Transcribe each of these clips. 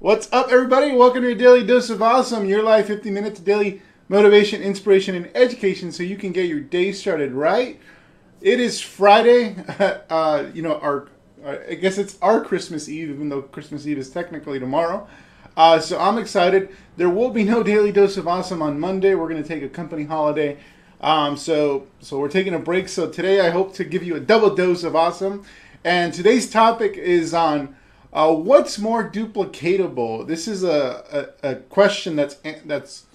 What's up, everybody? Welcome to your Daily Dose of Awesome, your live 50 minutes of daily motivation, inspiration, and education so you can get your day started right. It is Friday. I guess it's our Christmas Eve, even though Christmas Eve is technically tomorrow. So I'm excited. There will be no Daily Dose of Awesome on Monday. We're going to take a company holiday. So we're taking a break. So today I hope to give you a double dose of awesome. And today's topic is on what's more duplicatable. This is a question that's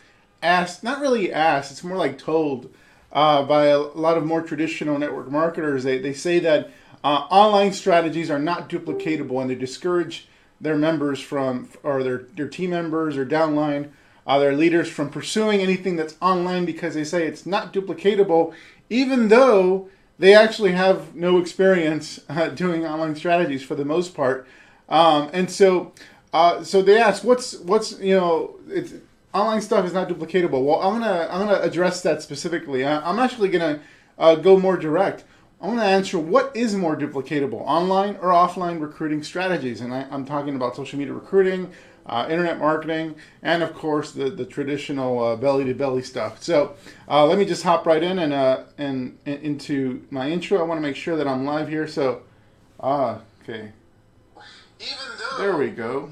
asked, not really asked, it's more like told by a lot of more traditional network marketers. They say that online strategies are not duplicatable, and they discourage their members from, or their team members or downline, their leaders from pursuing anything that's online because they say it's not duplicatable, even though they actually have no experience doing online strategies for the most part. So they ask, what's it's online stuff is not duplicatable. Well, I'm gonna address that specifically. I'm actually gonna go more direct. I'm gonna answer what is more duplicatable, online or offline recruiting strategies, and I'm talking about social media recruiting, internet marketing, and of course the traditional belly to belly stuff. So let me just hop right in and into my intro. I want to make sure that I'm live here. So okay. There we go.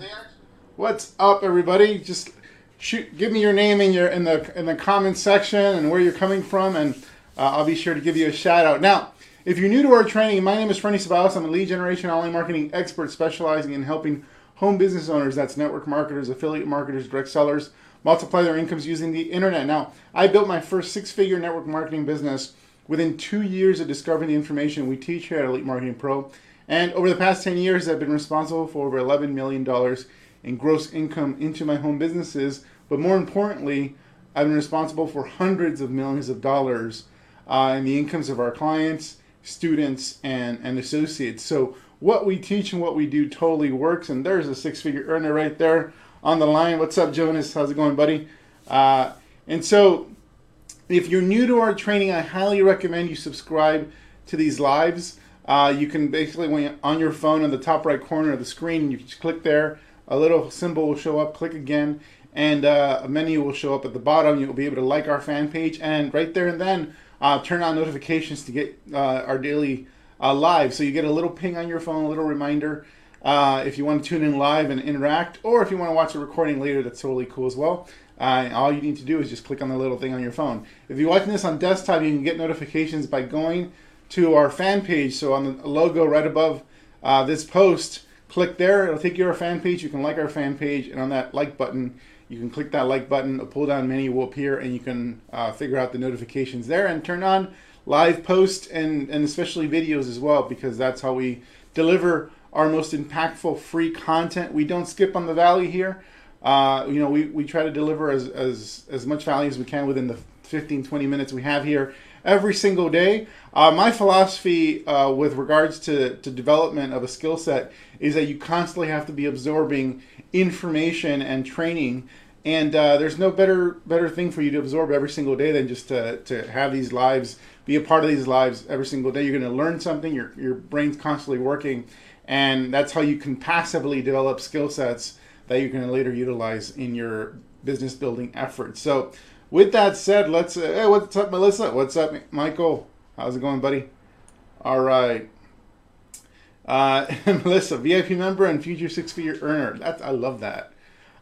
What's up, everybody? Just give me your name in the comments section and where you're coming from, and I'll be sure to give you a shout out. Now, if you're new to our training, my name is Fernie Sabalos. I'm a lead generation online marketing expert specializing in helping home business owners, that's network marketers, affiliate marketers, direct sellers, multiply their incomes using the internet. Now, I built my first six-figure network marketing business within 2 years of discovering the information we teach here at Elite Marketing Pro. And over the past 10 years, I've been responsible for over $11 million in gross income into my home businesses. But more importantly, I've been responsible for hundreds of millions of dollars in the incomes of our clients, students, and associates. So what we teach and what we do totally works. And there's a six-figure earner right there on the line. What's up, Jonas? How's it going, buddy? And so if you're new to our training, I highly recommend you subscribe to these lives. You can basically, when you're on your phone, in the top right corner of the screen, you just click there. A little symbol will show up. Click again, and a menu will show up at the bottom. You'll be able to like our fan page, and right there and then turn on notifications to get our daily live. So you get a little ping on your phone, a little reminder if you want to tune in live and interact, or if you want to watch a recording later, that's totally cool as well. All you need to do is just click on the little thing on your phone. If you're watching this on desktop, you can get notifications by going to our fan page. So on the logo right above this post, click there. It'll take you to our fan page. You can like our fan page, and on that like button, you can click that like button. A pull down menu will appear, and you can figure out the notifications there and turn on live posts and especially videos as well, because that's how we deliver our most impactful free content. We don't skip on the value here. We try to deliver as much value as we can within the 15-20 minutes we have here every single day. My philosophy with regards to development of a skill set is that you constantly have to be absorbing information and training, and there's no better thing for you to absorb every single day than just to have these lives, be a part of these lives every single day. You're going to learn something, your brain's constantly working, and that's how you can passively develop skill sets that you can later utilize in your business building efforts. So with that said, let's, hey, what's up, Melissa? What's up, Michael? How's it going, buddy? All right. Melissa, VIP member and future six-figure earner. I love that.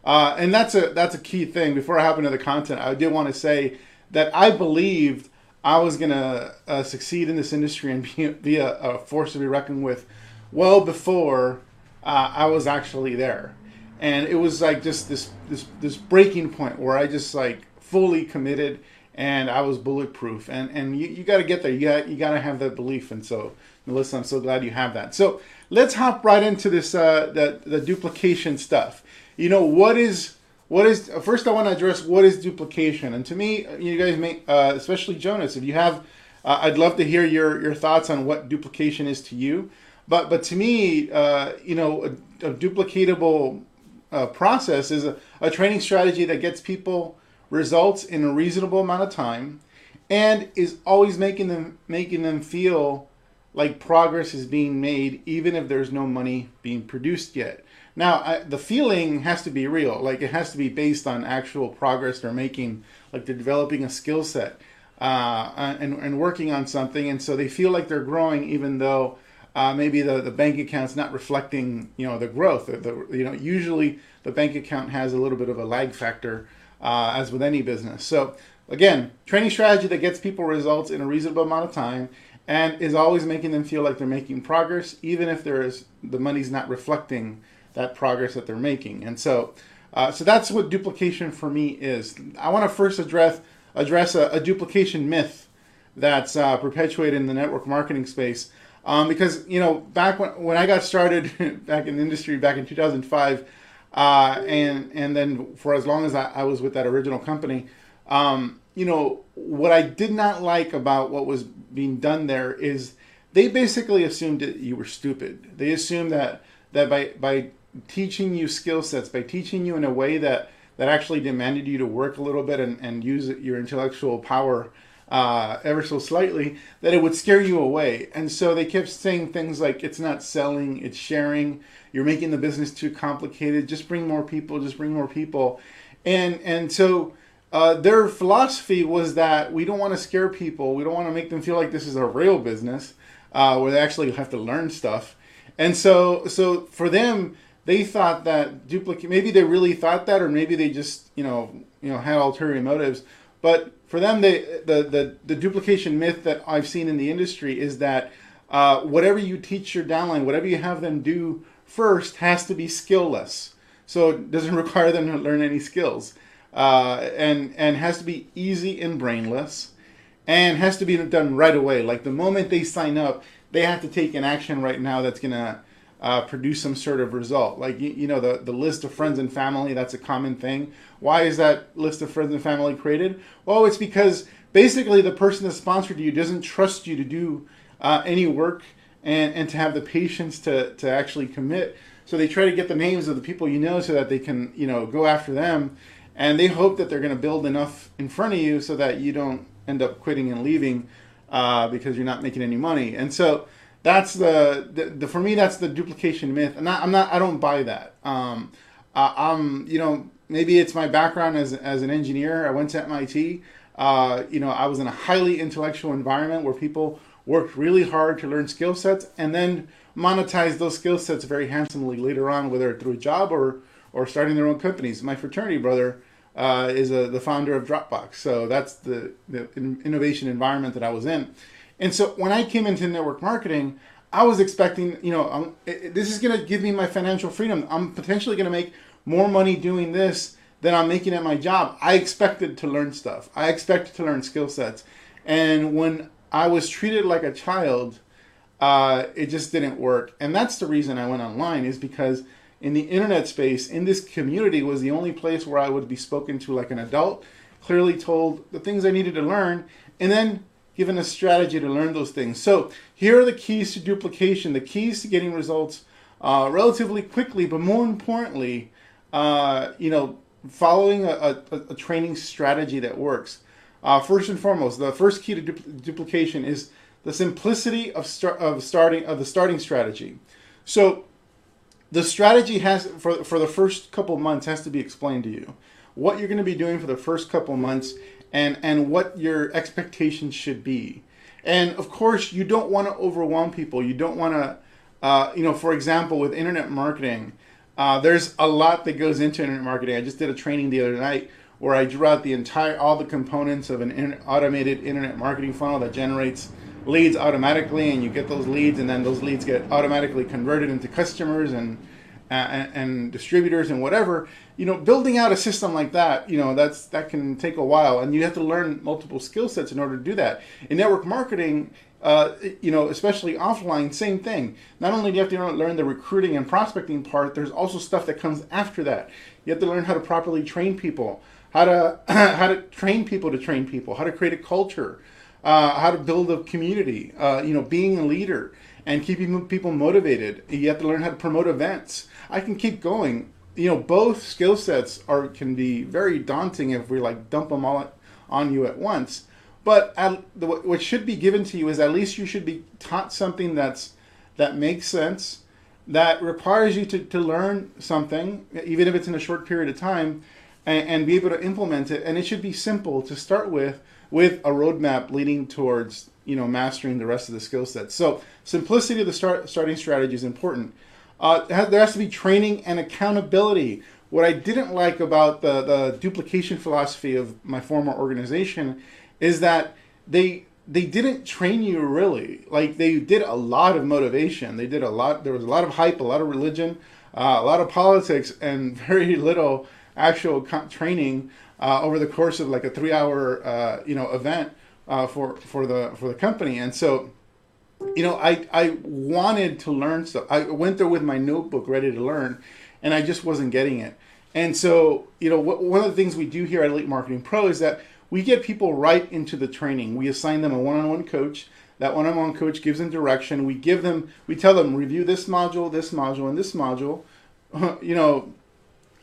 And that's a key thing. Before I hop into the content, I did want to say that I believed I was going to succeed in this industry and be a force to be reckoned with well before I was actually there. And it was like just this breaking point where I just like fully committed, and I was bulletproof. And you got to get there. You got to have that belief. And so, Melissa, I'm so glad you have that. So let's hop right into this the duplication stuff. You know, what is first I want to address what is duplication. And to me, you guys may, especially Jonas, if you have, I'd love to hear your thoughts on what duplication is to you. But to me, a duplicatable process is a training strategy that gets people results in a reasonable amount of time and is always making them feel like progress is being made, even if there's no money being produced yet. Now, the feeling has to be real. Like it has to be based on actual progress they're making. Like they're developing a skill set and working on something, and so they feel like they're growing, even though maybe the bank account's not reflecting the growth. Usually the bank account has a little bit of a lag factor, as with any business. So again, training strategy that gets people results in a reasonable amount of time and is always making them feel like they're making progress, even if the money's not reflecting that progress that they're making. And so that's what duplication for me is. I want to first address a duplication myth that's perpetuated in the network marketing space. Because back when I got started back in the industry back in 2005, and then for as long as I was with that original company, what I did not like about what was being done there is they basically assumed that you were stupid. They assumed that by teaching you skill sets, by teaching you in a way that actually demanded you to work a little bit and use your intellectual power ever so slightly, that it would scare you away. And so they kept saying things like, it's not selling, it's sharing. You're making the business too complicated. Just bring more people, just bring more people. And so their philosophy was that we don't want to scare people. We don't want to make them feel like this is a real business where they actually have to learn stuff. And so for them, they thought that maybe they really thought that, or maybe they just, had ulterior motives. But for them, the duplication myth that I've seen in the industry is that whatever you teach your downline, whatever you have them do first, has to be skill-less. So it doesn't require them to learn any skills, and has to be easy and brainless, and has to be done right away. Like the moment they sign up, they have to take an action right now that's gonna produce some sort of result. Like the list of friends and family, that's a common thing. Why is that list of friends and family created? Well, it's because basically the person that sponsored you doesn't trust you to do any work and to have the patience to actually commit. So they try to get the names of the people so that they can go after them, and they hope that they're going to build enough in front of you so that you don't end up quitting and leaving because you're not making any money. And so that's for me, that's the duplication myth, and I don't buy that. Maybe it's my background as an engineer. I went to MIT. I was in a highly intellectual environment where people worked really hard to learn skill sets and then monetize those skill sets very handsomely later on, whether through a job or starting their own companies. My fraternity brother is the founder of Dropbox, so that's the innovation environment that I was in. And so when I came into network marketing, I was expecting, this is going to give me my financial freedom. I'm potentially going to make more money doing this than I'm making at my job. I expected to learn stuff. I expected to learn skill sets. And when I was treated like a child, it just didn't work. And that's the reason I went online, is because in the internet space, in this community, was the only place where I would be spoken to like an adult, clearly told the things I needed to learn, and then given a strategy to learn those things. So here are the keys to duplication, the keys to getting results relatively quickly, but more importantly, following a training strategy that works. First and foremost, the first key to duplication is the simplicity of the starting strategy. So the strategy has for the first couple months has to be explained to you. What you're going to be doing for the first couple months and what your expectations should be. And of course, you don't want to overwhelm people. You don't want to, for example, with internet marketing, there's a lot that goes into internet marketing. I just did a training the other night where I drew out all the components of an automated internet marketing funnel that generates leads automatically, and you get those leads, and then those leads get automatically converted into customers and distributors and whatever. Building out a system like that, that can take a while, and you have to learn multiple skill sets in order to do that. In network marketing, especially offline, same thing. Not only do you have to learn the recruiting and prospecting part, there's also stuff that comes after that. You have to learn how to properly train people, how to train people to train people, how to create a culture, how to build a community, being a leader and keeping people motivated. You have to learn how to promote events. I can keep going. Both skill sets can be very daunting if we dump them all on you at once. But what should be given to you is at least you should be taught something that makes sense, that requires you to learn something, even if it's in a short period of time, and be able to implement it. And it should be simple to start with a roadmap leading towards mastering the rest of the skill sets. So simplicity of the starting strategy is important. There has to be training and accountability. What I didn't like about the duplication philosophy of my former organization is that they didn't train you really. Like, they did a lot of motivation. They did a lot. There was a lot of hype, a lot of religion, a lot of politics, and very little actual training over the course of like a 3-hour event for the company. And so, I wanted to learn stuff. I went there with my notebook ready to learn, and I just wasn't getting it. And so, one of the things we do here at Elite Marketing Pro is that we get people right into the training. We assign them a one-on-one coach. That one-on-one coach gives them direction. We tell them, review this module, and this module,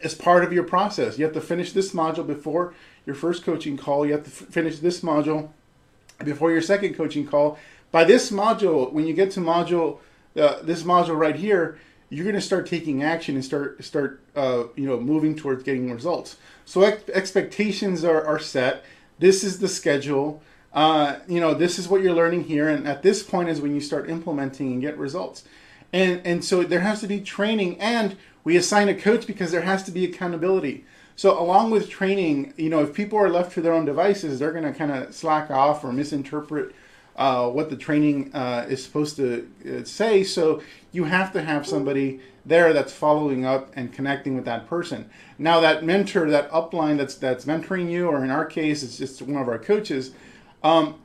as part of your process. You have to finish this module before your first coaching call. You have to finish this module before your second coaching call. By this module, when you get to this module right here, you're going to start taking action and start moving towards getting results. So expectations are set. This is the schedule. This is what you're learning here, and at this point is when you start implementing and get results. And so there has to be training, and we assign a coach because there has to be accountability. So along with training, if people are left to their own devices, they're going to kind of slack off or misinterpret what the training is supposed to say. So you have to have somebody there that's following up and connecting with that person. Now that mentor, that upline that's mentoring you, or in our case, it's just one of our coaches,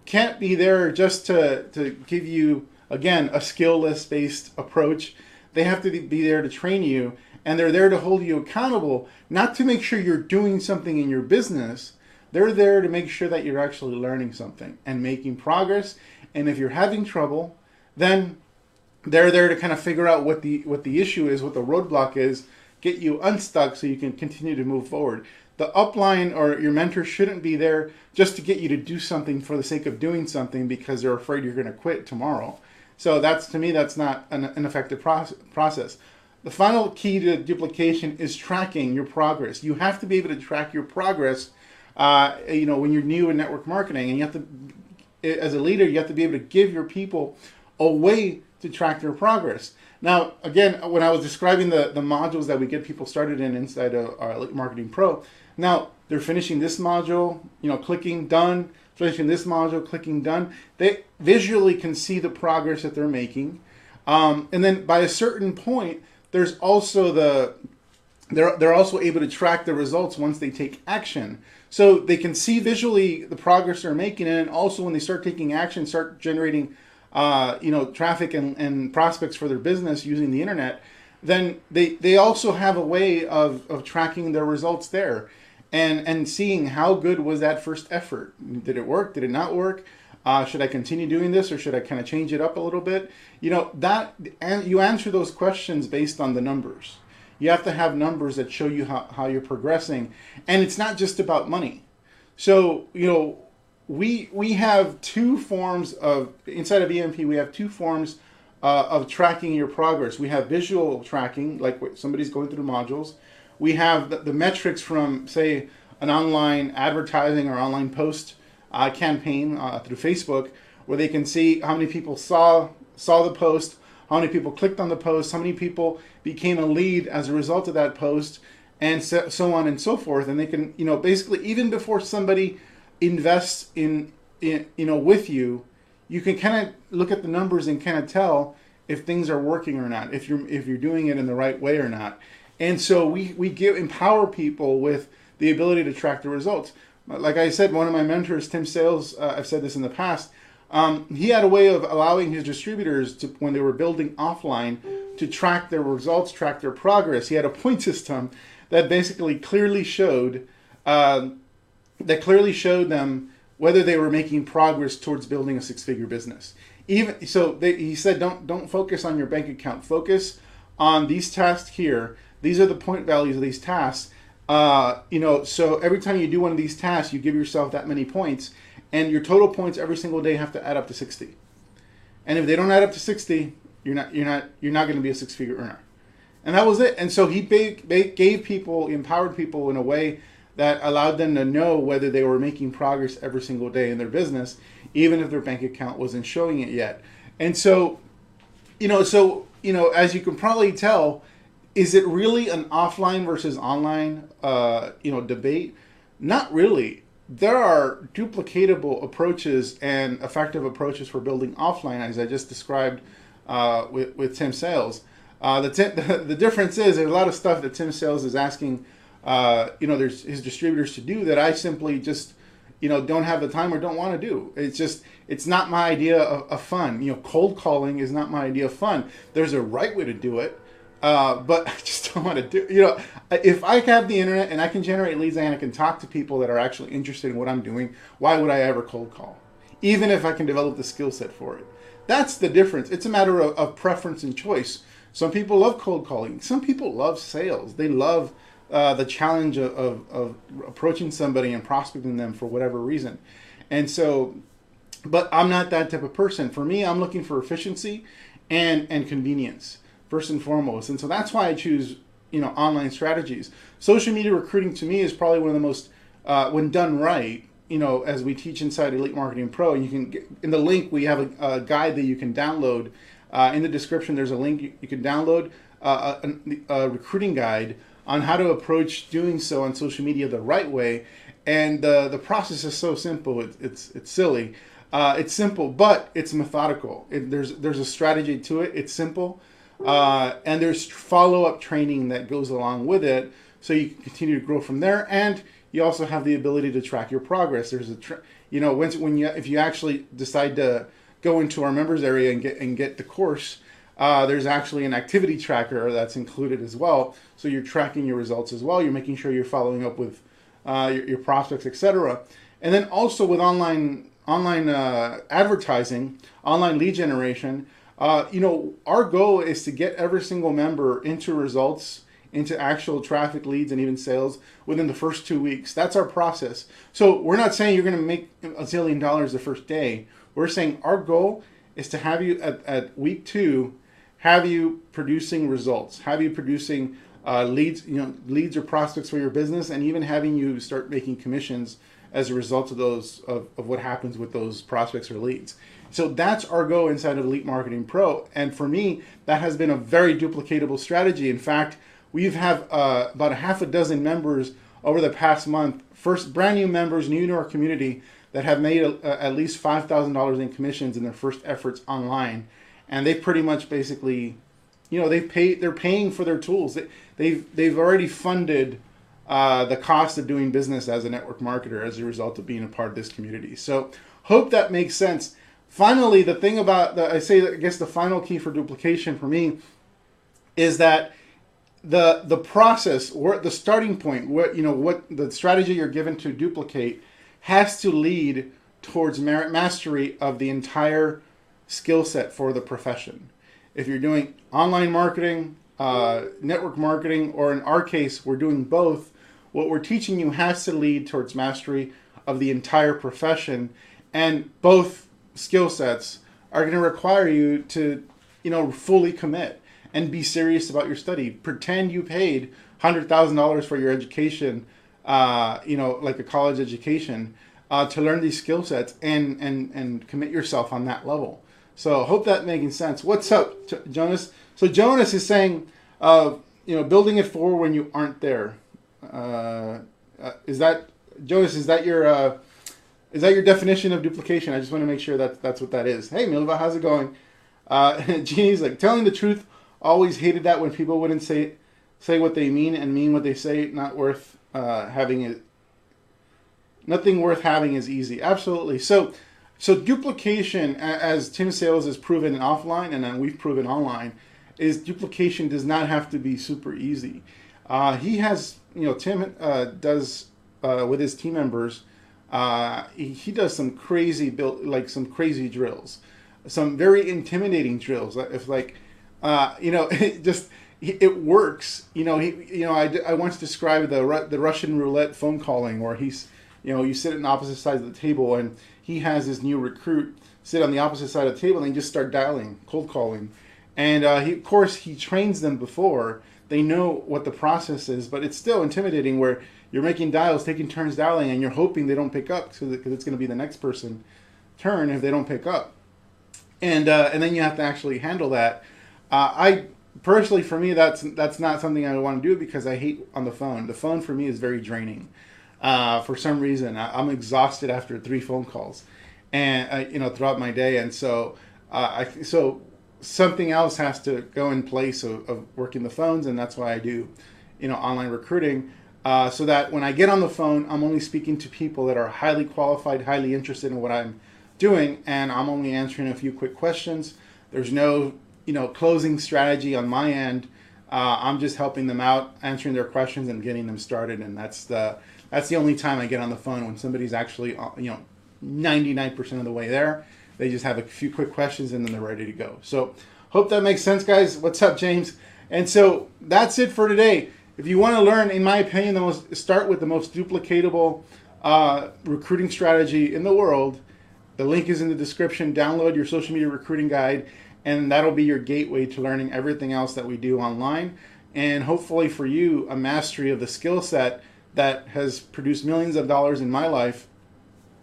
can't be there just to give you, again, a skill list based approach. They have to be there to train you, and they're there to hold you accountable, not to make sure you're doing something in your business. They're there to make sure that you're actually learning something and making progress. And if you're having trouble, then they're there to kind of figure out what the issue is, what the roadblock is, get you unstuck so you can continue to move forward. The upline or your mentor shouldn't be there just to get you to do something for the sake of doing something because they're afraid you're going to quit tomorrow. So to me, that's not an effective process. The final key to duplication is tracking your progress. You have to be able to track your progress when you're new in network marketing, and you have to, as a leader, you have to be able to give your people a way to track their progress. Now, again, when I was describing the modules that we get people started in inside of our Elite Marketing Pro, now they're finishing this module, clicking done, finishing this module, clicking done. They visually can see the progress that they're making. And then by a certain point, there's also they're also able to track the results once they take action. So they can see visually the progress they're making, and also when they start taking action, start generating traffic and prospects for their business using the internet, then they also have a way of tracking their results there and seeing how good was that first effort. Did it work? Did it not work? Should I continue doing this, or should I kind of change it up a little bit? And you answer those questions based on the numbers. You have to have numbers that show you how you're progressing. And it's not just about money. So, we have two forms of, inside of EMP, we have two forms of tracking your progress. We have visual tracking, like somebody's going through the modules. We have the metrics from, say, an online advertising or online post campaign through Facebook, where they can see how many people saw the post, how many people clicked on the post, how many people became a lead as a result of that post, and so on and so forth. And they can, basically, even before somebody invests in with you, you can kind of look at the numbers and kind of tell if things are working or not, if you're doing it in the right way or not. And so we empower people with the ability to track the results. Like I said, one of my mentors, Tim Sales, I've said this in the past, he had a way of allowing his distributors to, when they were building offline, to track their results, track their progress. He had a point system that basically clearly showed them whether they were making progress towards building a six-figure business. Even so, he said, don't focus on your bank account. Focus on these tasks here. These are the point values of these tasks. So every time you do one of these tasks, you give yourself that many points, and your total points every single day have to add up to 60. And if they don't add up to 60, You're not going to be a six-figure earner. And that was it. And so he gave people, empowered people in a way that allowed them to know whether they were making progress every single day in their business, even if their bank account wasn't showing it yet. And so, as you can probably tell, is it really an offline versus online, debate? Not really. There are duplicatable approaches and effective approaches for building offline, as I just described with Tim Sales. The difference is there's a lot of stuff that Tim Sales is asking, there's his distributors to do that I simply just, don't have the time or don't want to do. It's not my idea of fun. Cold calling is not my idea of fun. There's a right way to do it, but I just don't want to do. If I have the internet and I can generate leads and I can talk to people that are actually interested in what I'm doing, why would I ever cold call? Even if I can develop the skill set for it. That's the difference. It's a matter of preference and choice. Some people love cold calling. Some people love sales. They love the challenge of approaching somebody and prospecting them for whatever reason. And so, but I'm not that type of person. For me, I'm looking for efficiency and convenience first and foremost. And so that's why I choose, online strategies. Social media recruiting to me is probably one of the most, when done right, as we teach inside Elite Marketing Pro, and you can get, in the link, we have a guide that you can download. In the description, there's a link you can download, a recruiting guide on how to approach doing so on social media the right way. And the process is so simple, it's silly. It's simple, but it's methodical. There's a strategy to it. It's simple. And there's follow-up training that goes along with it, so you can continue to grow from there. And you also have the ability to track your progress. There's if you actually decide to go into our members area and get the course, there's actually an activity tracker that's included as well. So you're tracking your results as well. You're making sure you're following up with your prospects, etc. And then also with online advertising, online lead generation, our goal is to get every single member into results, into actual traffic, leads, and even sales within the first 2 weeks. That's our process. So we're not saying you're going to make $1 zillion the first day. We're saying our goal is to have you at week 2, have you producing results, have you producing leads or prospects for your business, and even having you start making commissions as a result of those of what happens with those prospects or leads. So that's our goal inside of Elite Marketing Pro. And for me, that has been a very duplicatable strategy. In fact, we've have about a half a dozen members over the past month, first brand new members, new to our community, that have made at least $5,000 in commissions in their first efforts online. And they've pretty much basically, they're paying for their tools. They've already funded the cost of doing business as a network marketer as a result of being a part of this community. So hope that makes sense. Finally, the thing about I guess the final key for duplication for me is that the process, or the starting point, what the strategy you're given to duplicate has to lead towards mastery of the entire skill set for the profession. If you're doing online marketing, network marketing, or in our case, we're doing both, what we're teaching you has to lead towards mastery of the entire profession, and both skill sets are going to require you to, fully commit and be serious about your study. Pretend you paid $100,000 for your education, like a college education, to learn these skill sets and commit yourself on that level. So hope that making sense. What's up, Jonas? So Jonas is saying, building it forward when you aren't there. Is that, Jonas, is that your definition of duplication? I just want to make sure that's what that is. Hey, Milva, how's it going? Jeannie's like, telling the truth, always hated that when people wouldn't say what they mean and mean what they say. Not worth having it. Nothing worth having is easy. Absolutely. So duplication, as Tim Sales has proven offline and then we've proven online, is duplication does not have to be super easy. He has, Tim does with his team members. He does some crazy some crazy drills, some very intimidating drills. If it works. I once described the Russian roulette phone calling, where he's, you sit on opposite sides of the table, and he has his new recruit sit on the opposite side of the table, and they just start dialing, cold calling, And of course, he trains them before. They know what the process is, but it's still intimidating where you're making dials, taking turns dialing, and you're hoping they don't pick up because it's going to be the next person turn if they don't pick up. And then you have to actually handle that. I personally, for me, that's not something I want to do because I hate on the phone. The phone for me is very draining. For some reason, I'm exhausted after 3 phone calls, and throughout my day, and so so something else has to go in place of working the phones, and that's why I do, online recruiting, so that when I get on the phone, I'm only speaking to people that are highly qualified, highly interested in what I'm doing, and I'm only answering a few quick questions. There's no, closing strategy on my end. I'm just helping them out, answering their questions and getting them started, and that's the only time I get on the phone, when somebody's actually, 99% of the way there. They just have a few quick questions and then they're ready to go. So hope that makes sense, guys. What's up, James? And so that's it for today. If you want to learn, in my opinion, start with the most duplicatable recruiting strategy in the world. The link is in the description. Download your social media recruiting guide, and that'll be your gateway to learning everything else that we do online. And hopefully for you, a mastery of the skill set that has produced millions of dollars in my life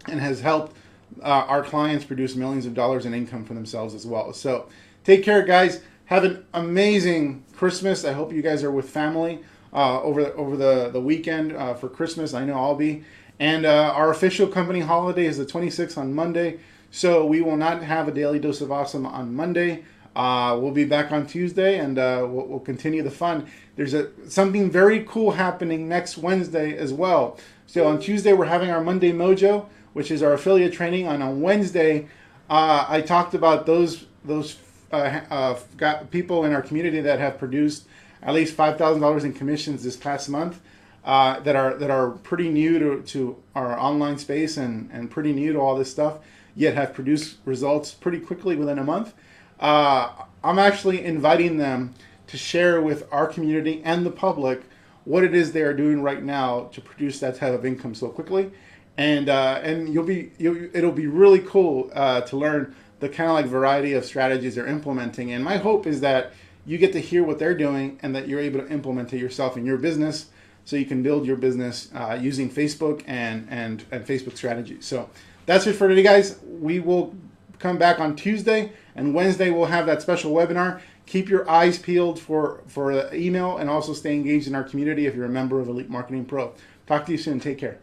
and has helped our clients produce millions of dollars in income for themselves as well. So take care, guys. Have an amazing Christmas. I hope you guys are with family over the weekend for Christmas. I know I'll be. And our official company holiday is the 26th on Monday. So we will not have a Daily Dose of Awesome on Monday. We'll be back on Tuesday, and we'll continue the fun. There's something very cool happening next Wednesday as well. So on Tuesday, we're having our Monday Mojo, which is our affiliate training. And on Wednesday, I talked about those people in our community that have produced at least $5,000 in commissions this past month, that are pretty new to our online space and pretty new to all this stuff, yet have produced results pretty quickly within a month. I'm actually inviting them to share with our community and the public what it is they are doing right now to produce that type of income so quickly. And it'll be really cool to learn the kind of like variety of strategies they're implementing. And my hope is that you get to hear what they're doing and that you're able to implement it yourself in your business, so you can build your business using Facebook and Facebook strategies. So that's it for today, guys. We will come back on Tuesday, and Wednesday we'll have that special webinar. Keep your eyes peeled for the email, and also stay engaged in our community if you're a member of Elite Marketing Pro. Talk to you soon. Take care.